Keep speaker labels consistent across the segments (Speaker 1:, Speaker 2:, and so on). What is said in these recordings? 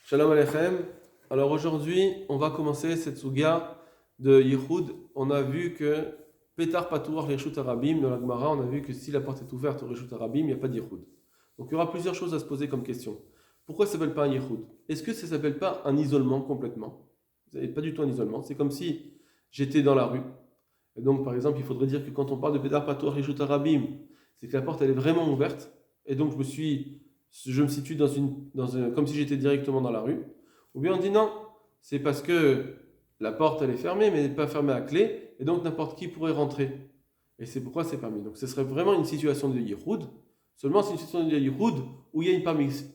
Speaker 1: Shalom Aleichem. Alors aujourd'hui, on va commencer cette souga de Yichud. On a vu que Petar Patour Reshut Arabim, dans la Gemara, on a vu que si la porte est ouverte au Reshut Arabim, il n'y a pas de Yichud. Donc il y aura plusieurs choses à se poser comme question. Pourquoi ça ne s'appelle pas un Yichud? Est-ce que ça ne s'appelle pas un isolement complètement? Vous n'avez pas du tout un isolement. C'est comme si j'étais dans la rue. Et donc par exemple, il faudrait dire que quand on parle de Petar Patour Reshut Arabim, c'est que la porte elle est vraiment ouverte. Et donc je me situe comme si j'étais directement dans la rue. Ou bien on dit non, c'est parce que la porte elle est fermée, mais elle n'est pas fermée à clé, et donc n'importe qui pourrait rentrer. Et c'est pourquoi c'est permis. Donc ce serait vraiment une situation de Yichud, seulement c'est une situation de Yichud où il y a une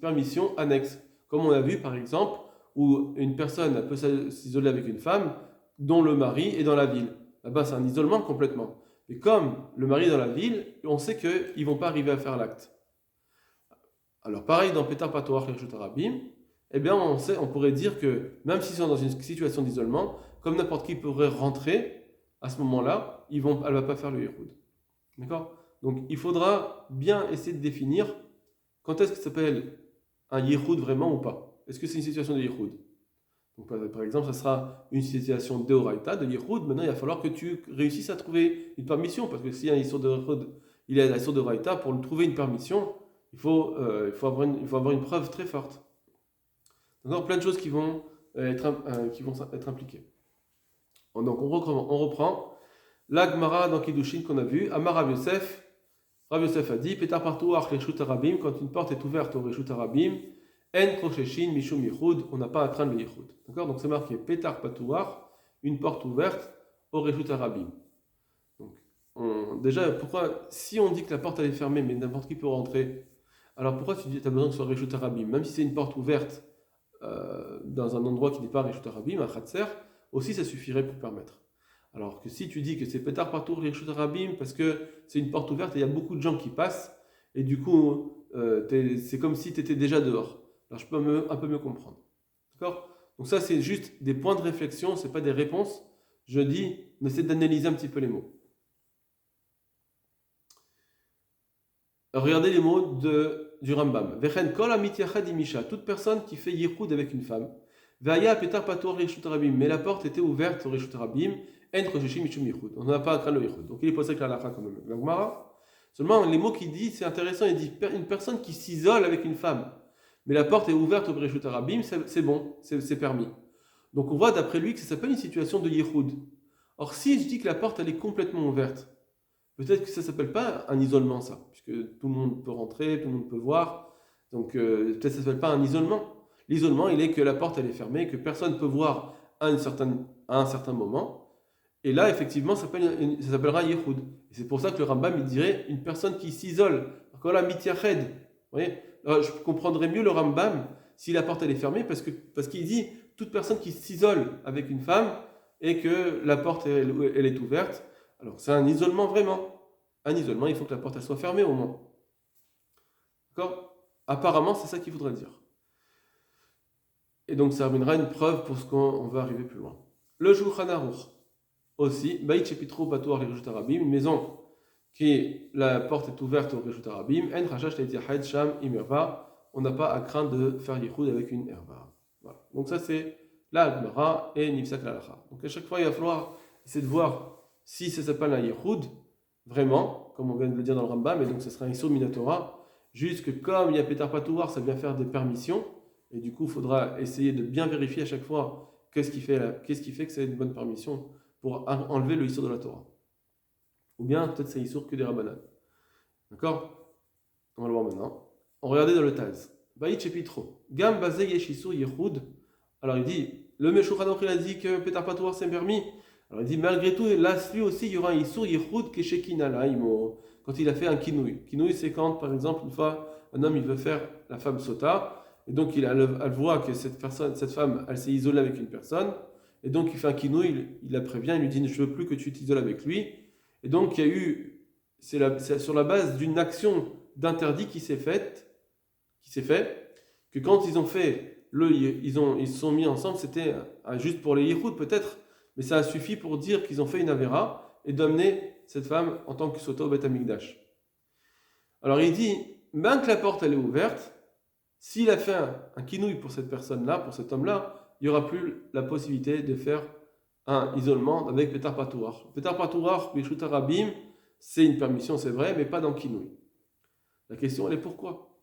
Speaker 1: permission annexe. Comme on a vu par exemple, où une personne peut s'isoler avec une femme dont le mari est dans la ville. Là-bas c'est un isolement complètement. Et comme le mari est dans la ville, on sait qu'ils ne vont pas arriver à faire l'acte. Alors pareil dans Petar Patoar Reshut Arabim, eh bien on pourrait dire que même s'ils sont dans une situation d'isolement, comme n'importe qui pourrait rentrer, à ce moment-là, elle ne va pas faire le Yichud. D'accord? Donc il faudra bien essayer de définir quand est-ce que ça s'appelle un Yichud vraiment ou pas. Est-ce que c'est une situation de Yichud? Donc par exemple, ça sera une situation d'Eoraita, de Yichud. Maintenant, il va falloir que tu réussisses à trouver une permission, parce que si un Yichud de Yichud, il est à la source d'Eoraita, pour trouver une permission, il faut avoir une preuve très forte. Donc, plein de choses qui vont être impliquées. Donc, on reprend. La Gemara dans Kiddushin qu'on a vu. Amar Rav Yosef. Rav Yosef a dit Petar partout ach reshut arabim. Quand une porte est ouverte au reshut arabim, en krosheshin mishum yichud. On n'a pas à craindre le yichud. D'accord? Donc, c'est marqué Petar patouar, une porte ouverte au reshut arabim. Donc, déjà, pourquoi, si on dit que la porte elle est fermée, mais n'importe qui peut rentrer, alors pourquoi tu dis que tu as besoin que ce soit reshut arabim? Même si c'est une porte ouverte dans un endroit qui n'est pas reshut arabim, un khatser, aussi ça suffirait pour permettre. Alors que si tu dis que c'est Petar partout reshut arabim parce que c'est une porte ouverte et il y a beaucoup de gens qui passent, et du coup c'est comme si tu étais déjà dehors. Alors je peux un peu mieux comprendre. D'accord? Donc ça c'est juste des points de réflexion, c'est pas des réponses. Je dis, on essaie d'analyser un petit peu les mots. Regardez les mots du Rambam. Vechen kol amitiachad imisha, toute personne qui fait yichud avec une femme. Ve'aya petar patur reshut arabim, mais la porte était ouverte au reshut arabim. En chosheshim mishum yichud. On n'a pas à craindre le yichud. Donc il est posé que la halakha quand même. La Gemara. Seulement les mots qu'il dit, c'est intéressant. Il dit une personne qui s'isole avec une femme, mais la porte est ouverte au reshut arabim, c'est bon, c'est permis. Donc on voit d'après lui que ça s'appelle une situation de yichud. Or si je dis que la porte elle est complètement ouverte, peut-être que ça ne s'appelle pas un isolement, ça, puisque tout le monde peut rentrer, tout le monde peut voir. Donc peut-être que ça ne s'appelle pas un isolement. L'isolement, il est que la porte elle est fermée, que personne ne peut voir à un certain moment. Et là, effectivement, ça s'appellera Yichud. Et c'est pour ça que le Rambam, il dirait une personne qui s'isole. Quand la mityached, vous voyez, alors, je comprendrais mieux le Rambam si la porte elle est fermée, parce qu'il dit toute personne qui s'isole avec une femme et que la porte elle est ouverte. Alors, c'est un isolement vraiment. Un isolement, il faut que la porte elle soit fermée au moins. D'accord? Apparemment, c'est ça qu'il faudrait dire. Et donc, ça amènera une preuve pour ce qu'on va arriver plus loin. Le Shulchan Aruch, aussi, Baït Shepitro Batouar Reshut Arabim, une maison qui la porte est ouverte au Reshut Arabim, En Rashash Leitiachad Sham Imerva, on n'a pas à craindre de faire Yichud avec une herba. Voilà. Donc, ça, c'est la Gemara et Nifsak Lalacha. Donc, à chaque fois, il va falloir essayer de voir si ça s'appelle un Yichud, vraiment, comme on vient de le dire dans le Rambam, et donc ce sera un Issur Minatora, juste que comme il y a Petar Patouar, ça vient faire des permissions, et du coup, il faudra essayer de bien vérifier à chaque fois qu'est-ce qui fait que c'est une bonne permission pour enlever le Issur de la Torah. Ou bien, peut-être c'est Issur que des Rabbanan. D'accord? On va le voir maintenant. On va regarder dans le Taz. Baït Shepitro. Gam Bazé Yeshissur Yichud. Alors il dit, le Meshulchan Aruch il a dit que Petar Patouar c'est permis. Alors il dit, malgré tout, là, lui aussi, il y aura un Issur Yichud Keshekinala, quand il a fait un kinouï. Kinouï, c'est quand, par exemple, une fois, un homme, il veut faire la femme sota, et donc elle voit que cette femme, elle s'est isolée avec une personne, et donc il fait un kinouï, il la prévient, il lui dit, je veux plus que tu t'isoles avec lui. Et donc il y a eu, c'est sur la base d'une action d'interdit qui s'est fait, que quand ils ont fait, ils se sont mis ensemble, c'était juste pour les Yichud peut-être, mais ça a suffi pour dire qu'ils ont fait une avéra et d'amener cette femme en tant que sota au Beth Amikdash. Alors il dit, même que la porte elle est ouverte, S'il a fait un kinouï pour cette personne-là, pour cet homme-là, il n'y aura plus la possibilité de faire un isolement avec Petar Patouar. Petar Patouar, Bishut Arabim, c'est une permission, c'est vrai, mais pas dans kinouï. La question, elle est pourquoi?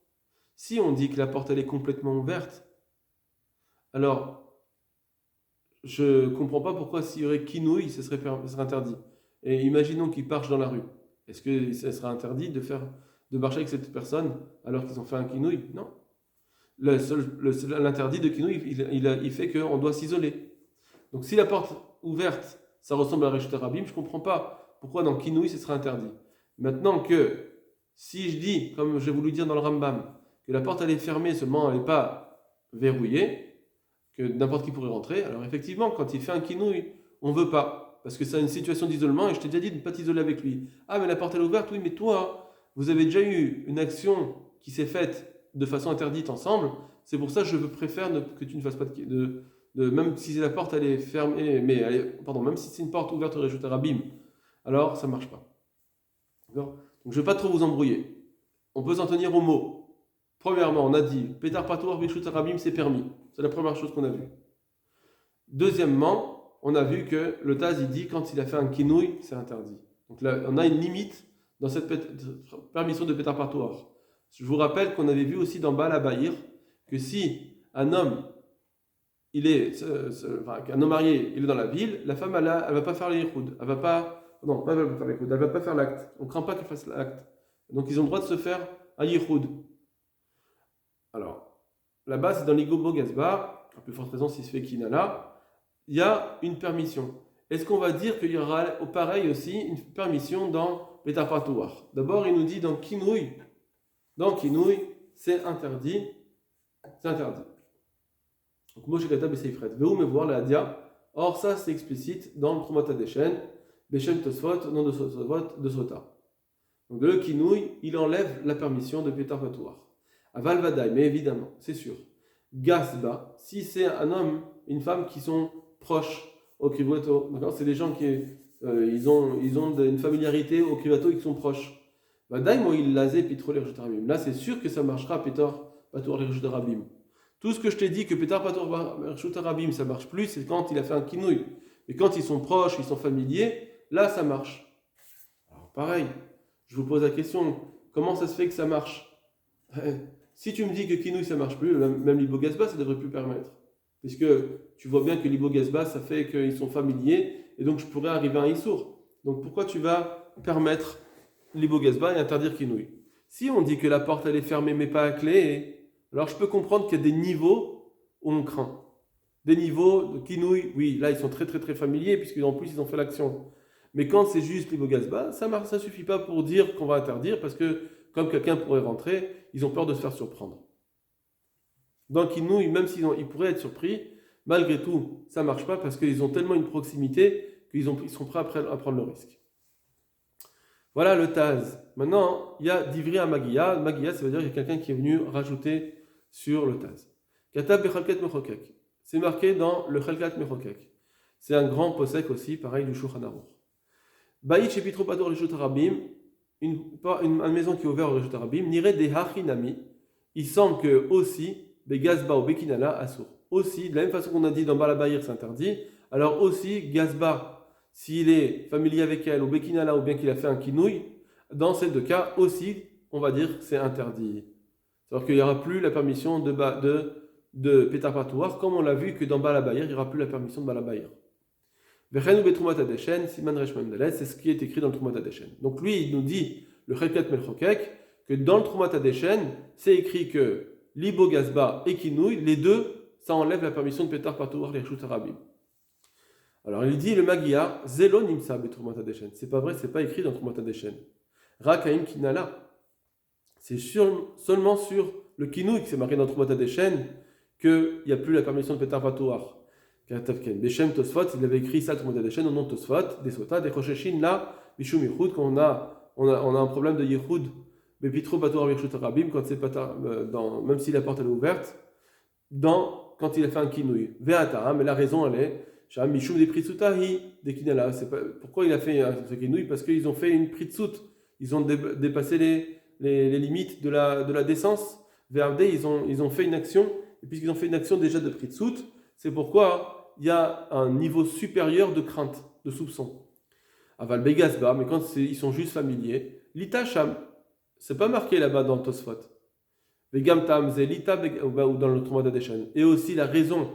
Speaker 1: Si on dit que la porte, elle est complètement ouverte, alors je ne comprends pas pourquoi s'il y aurait kinouï, ce serait interdit. Et imaginons qu'ils marchent dans la rue. Est-ce que ça sera interdit de marcher avec cette personne alors qu'ils ont fait un kinouï? Non. L'interdit de kinouï, il fait qu'on doit s'isoler. Donc si la porte ouverte, ça ressemble à Reshut Rabim, je ne comprends pas pourquoi dans kinouï, ce sera interdit. Maintenant que si je dis, comme j'ai voulu dire dans le Rambam, que la porte elle est fermée, seulement elle n'est pas verrouillée, que n'importe qui pourrait rentrer, alors effectivement, quand il fait un kinouï, on ne veut pas, parce que c'est une situation d'isolement, et je t'ai déjà dit de ne pas t'isoler avec lui. Ah, mais la porte elle est ouverte, oui, mais toi, vous avez déjà eu une action qui s'est faite de façon interdite ensemble, c'est pour ça que je préfère que tu ne fasses pas même si la porte elle est fermée, même si c'est une porte ouverte au Reshut Rabim, alors ça ne marche pas. D'accord? Donc je ne vais pas trop vous embrouiller. On peut s'en tenir aux mots. Premièrement, on a dit Pétar Patour, Reshut Rabim, c'est permis. C'est la première chose qu'on a vue. Deuxièmement, on a vu que le Taz il dit quand il a fait un kinouï, c'est interdit. Donc là, on a une limite dans cette permission de Pétar Patour. Je vous rappelle qu'on avait vu aussi dans Baal Abayir que si un homme un homme marié, il est dans la ville, la femme, elle va pas faire les yichoud. Elle va pas faire l'acte. On ne craint pas qu'elle fasse l'acte. Donc, ils ont le droit de se faire un yichoud. Alors, là-bas, c'est dans l'Igobo Gazbar, à plus forte raison s'il se fait Kinala, il y a une permission. Est-ce qu'on va dire qu'il y aura pareil aussi une permission dans Pétar Patouar? D'abord, il nous dit dans Kinouï, c'est interdit. C'est interdit. Donc, Moshe Kata Beseifret. Veou me voir la dia. Or, ça, c'est explicite dans le Trumata Deshen, Beshem Tosfot, nom de Tosfot, de Sota. Donc, le Kinouï, il enlève la permission de Pétar Patouar. Aval Vadaï, mais évidemment, c'est sûr. Gasba, si c'est un homme, une femme qui sont proches au Krivoto, d'accord, c'est des gens qui ils ont une familiarité au Krivoto et qui sont proches. Vadaï, moi, il lazé Pitro les Rabim. Là, c'est sûr que ça marchera, Pétar Patour les Rabim. Tout ce que je t'ai dit que Pétar Patour Rabim, ça marche plus, c'est quand il a fait un kinouï. Et quand ils sont proches, ils sont familiers, là, ça marche. Alors, pareil, je vous pose la question, comment ça se fait que ça marche? Si tu me dis que kinouï ça marche plus, même l'ibogasba ça devrait plus permettre. Puisque tu vois bien que l'ibogasba ça fait qu'ils sont familiers et donc je pourrais arriver à un issour. Donc pourquoi tu vas permettre l'ibogasba et interdire kinouï? Si on dit que la porte elle est fermée mais pas à clé, alors je peux comprendre qu'il y a des niveaux où on craint. Des niveaux de kinouï, oui, là ils sont très très très familiers puisqu'en plus ils ont fait l'action. Mais quand c'est juste l'ibogasba, ça suffit pas pour dire qu'on va interdire parce que comme quelqu'un pourrait rentrer, ils ont peur de se faire surprendre. Donc, même s'ils pourraient être surpris, malgré tout, ça ne marche pas parce qu'ils ont tellement une proximité qu'ils sont prêts à prendre le risque. Voilà le Taz. Maintenant, il y a d'Ivri à Magia. Magia, ça veut dire qu'il y a quelqu'un qui est venu rajouter sur le Taz. Katab Bechalket Mechokek. C'est marqué dans le Chalkat Mechokek. C'est un grand posek aussi, pareil, du Shulchan Aruch. Baït Shepitro Pator Reshut Rabim. Une maison qui est ouverte au Reshut Rabim, n'irait des hachinami, il semble que aussi, des gazba ou bekinala assour. Aussi, de la même façon qu'on a dit dans Balabayir, c'est interdit, alors aussi, gazba, s'il est familier avec elle, ou bekinala, ou bien qu'il a fait un kinouï, dans ces deux cas, aussi, on va dire que c'est interdit. C'est-à-dire qu'il n'y aura plus la permission de Pétar Patouar, comme on l'a vu que dans Balabayir, il n'y aura plus la permission de Balabayir. C'est ce qui est écrit dans le Trumat Hadeshen. Donc lui, il nous dit, le Chelkat Melchokek, que dans le Trumat Hadeshen, c'est écrit que Libo Gazba et Kinouï, les deux, ça enlève la permission de Pétar Patouar les Reshut Rabim. Alors il dit, le Magia, Zelo Nimsa be Trumat Hadeshen. C'est pas vrai, c'est pas écrit dans le Trumat Hadeshen. Rakaim Kinala. C'est seulement sur le Kinouï que c'est marqué dans le Trumat Hadeshen qu'il n'y a plus la permission de Pétar Patouar. Beshem Tosfot, il avait écrit ça, tout le monde a au nom de Tosfot, des Sota, des Rosheshin, là, Bishum Yichud, quand on a un problème de Yichud, Bepitro Pator Birchut Rabim, quand c'est pas même si la porte est ouverte, quand il a fait un kinouï. Veata, mais la raison elle est, Sham Mishum des Pritsutahi, des Kinala. Pourquoi il a fait ce kinouï? Parce qu'ils ont fait une Pritsut, ils ont dépassé les limites de la décence. Ve'avde, ils ont fait une action, et puisqu'ils ont fait une action déjà de pritsout, c'est pourquoi il y a un niveau supérieur de crainte, de soupçon. Aval Begasba, mais quand ils sont juste familiers, Lita Sham, c'est pas marqué là-bas dans le Tosfot. Vegam Tam, Lita, ou dans le Trouma d'Adeshan. Et aussi la raison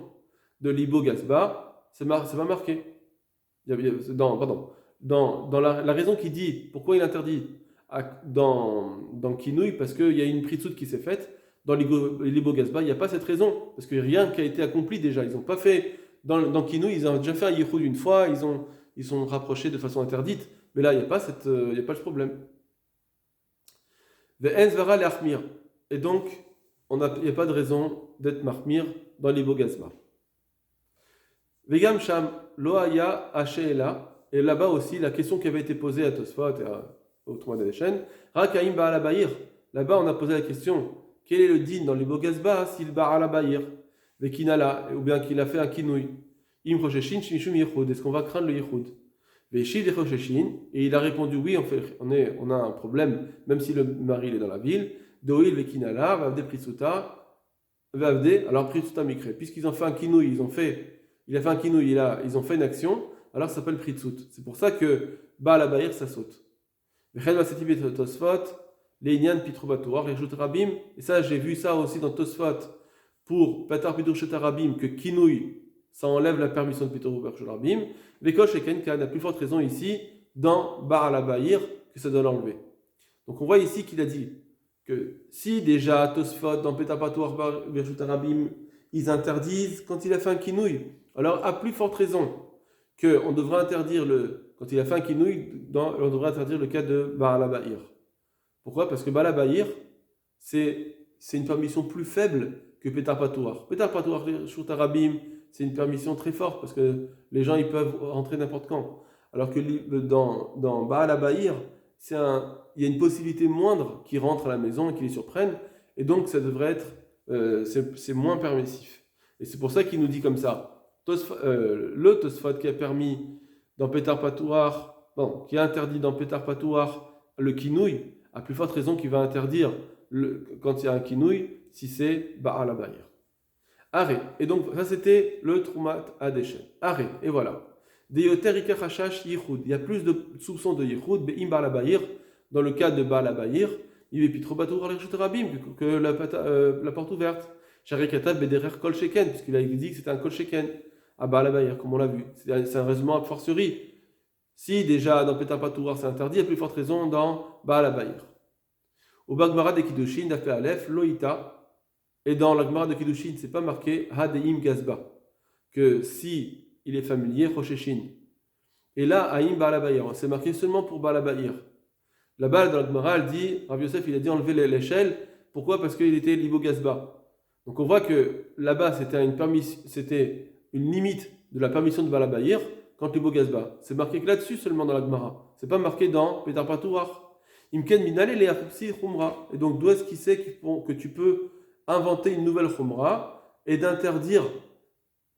Speaker 1: de l'Ibo Gasba, c'est pas marqué. Dans la raison qui dit pourquoi il interdit dans Kinouï, parce qu'il y a une pritsout qui s'est faite, dans l'Ibo Gasba, il n'y a pas cette raison, parce que rien qui a été accompli déjà. Ils n'ont pas fait, dans Kinouï, ils ont déjà fait un yichoud une fois, ils sont rapprochés de façon interdite, mais là, il n'y a pas ce problème. Et donc, il n'y a pas de raison d'être marmir dans l'Ibo Gasba. Vegam Sham Loaya Hacheela, et là-bas aussi, la question qui avait été posée à Tosfot et au Trouma d'Adeshen, Rakaim Ba'ala Bahir. Là-bas, on a posé la question, quel est le din dans l'Ibo Gasba s'il Ba'ala Bahir, Vekinala, ou bien qu'il a fait un kinouï, Im Rosheshin Shmishum Yichud, est-ce qu'on va craindre le Yichud? Veshid et Rosheshin, et il a répondu oui, on a un problème, même si le mari est dans la ville, Doil Vekinala, Vavde Pritsuta, Vavde, alors Pritsuta Mikre, puisqu'ils ont fait un kinouï, il a fait un kinouï, ils ont fait une action, alors ça s'appelle Pritsout. C'est pour ça que Baal Abayir, ça saute. Et ça, j'ai vu ça aussi dans Tosfot pour Patar Pitur Shetarabim, que kinouï, ça enlève la permission de Pitur Shetarabim. Vekosh et Kenkan, la plus forte raison ici, dans Baal Abayir, que ça doit l'enlever. Donc on voit ici qu'il a dit que si déjà Tosfot, dans Patar Pitur Shetarabim, ils interdisent quand il a fait un kinouï, alors à plus forte raison qu'on devrait interdire quand il a fait un kinouï, on devrait interdire le cas de Baal Abayir. Pourquoi? Parce que Baal Abayir, c'est une permission plus faible que Petar Patouar. Petar Patouar Shut Arabim, c'est une permission très forte parce que les gens ils peuvent rentrer n'importe quand. Alors que dans Baal Abayir, il y a une possibilité moindre qu'ils rentrent à la maison et qu'ils les surprennent, et donc ça devrait être, c'est moins permissif. Et c'est pour ça qu'il nous dit comme ça. Le Tosfot qui a permis dans Petar Patouar, qui a interdit dans Petar Patouar le kinouï, à plus forte raison qu'il va interdire quand il y a un kinouï, si c'est Baal Abayir. Arrêt. Et donc, ça c'était le Troumat Adeshen. Arrêt. Et voilà. Deyoter Iker Hashash Yichud. Il y a plus de soupçons de Yichud, Be'im Baal Abayir, dans le cas de Baal Abayir, il est Pitro Batour Alechut Rabim, que la porte ouverte. Sharikatat Bederer Kol Sheken, puisqu'il a dit que c'était un Kol Sheken. À Baal Abayir, comme on l'a vu. C'est un raisonnement a fortiori. Si déjà dans Petar Patouar c'est interdit, il y a plus forte raison dans Baal Abayir. Au Bagmara de Kiddushin, Dafé Aleph, Loïta, et dans la Gemara de Kiddushin, c'est pas marqué Hadeim Gazba, que si il est familier, Rosheshin. Et là, Haïm Baal Abayir, c'est marqué seulement pour Baal Abayir. Là-bas, dans la Gemara, elle dit, Rav Yosef, il a dit enlever l'échelle. Pourquoi? Parce qu'il était Libo Gazba. Donc on voit que là-bas, c'était une limite de la permission de Baal Abayir quand Libo Gazba. C'est marqué que là-dessus seulement dans la Gemara. C'est pas marqué dans Petar Patouar. Imken minale le apsi khumra. Et donc d'où est-ce qu'il sait que tu peux inventer une nouvelle khumra et d'interdire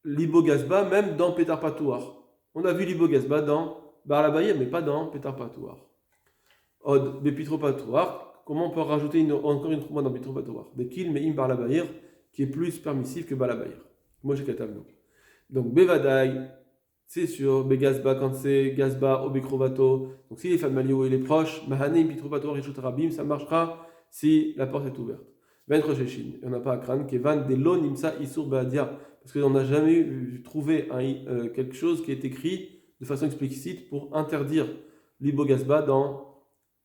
Speaker 1: Libo Gazba même dans Petar Patouar? On a vu Libo Gazba dans Baal Abayir, mais pas dans Petar Patouar. Od Bepitro Patouar. Comment on peut rajouter encore une khumra dans Petro Patouar? Bekil me'im Baal Abayir, qui est plus permissif que Baal Abayir. Moi j'ai Katavno. Donc Bevadaï, c'est sûr, Begazba quand c'est Gazba ou Bekrovato. Donc s'il est familier ou il est proche, Mahanim Pitrovato Rishut Rabim, ça marchera si la porte est ouverte. Ben Rosheshin, on n'a pas à craindre, Kevan Delon Nimsa Isur Baadia, parce qu'on n'a jamais trouvé quelque chose qui est écrit de façon explicite pour interdire l'Ibo Gazba dans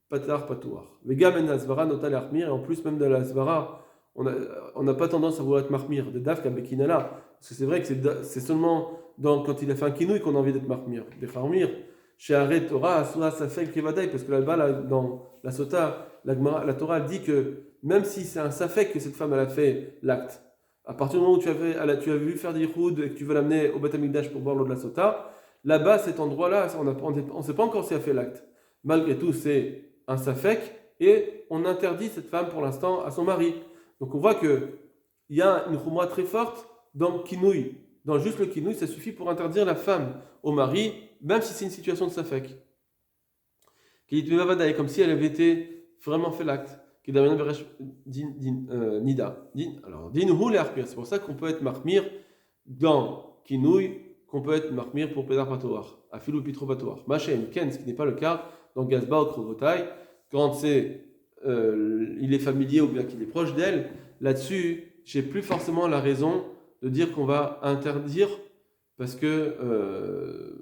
Speaker 1: Patar Patouar. Vegam en Asvara Notal Armir, et en plus même de la Asvara, on n'a pas tendance à vouloir être marmir de Daf Kabekinala. Parce que c'est vrai que c'est seulement quand il a fait un kinouï qu'on a envie d'être marmir. Des farmir, chez Arrêt Torah, soit ça fait le kevadaï, parce que là-bas, dans la Sota, la Torah elle dit que même si c'est un safek que cette femme elle a fait l'acte, à partir du moment où tu as vu faire des yichoud et que tu veux l'amener au Beth Amikdash pour boire l'eau de la Sota, là-bas, cet endroit-là, on ne sait pas encore si elle a fait l'acte. Malgré tout, c'est un safek et on interdit cette femme pour l'instant à son mari. Donc on voit qu'il y a une khumra très forte dans kinouï. Dans juste le kinouï, ça suffit pour interdire la femme au mari, même si c'est une situation de safek. Comme si elle avait été vraiment fait l'acte. Nida. Alors, Dinhu l'arpir. C'est pour ça qu'on peut être marmir dans Kinouï, qu'on peut être marmir pour Pédar Patoar, Afilou Pitro Patoar. Machem, Ken, ce qui n'est pas le cas dans Gazba ou Krovotai, quand il est familier ou bien qu'il est proche d'elle, là-dessus, j'ai plus forcément la raison de dire qu'on va interdire parce que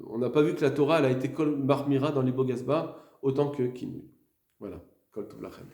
Speaker 1: on n'a pas vu que la Torah elle a été Kol Marmira dans les Gazba autant que Kinouï. Voilà, Kol Tov Lachem.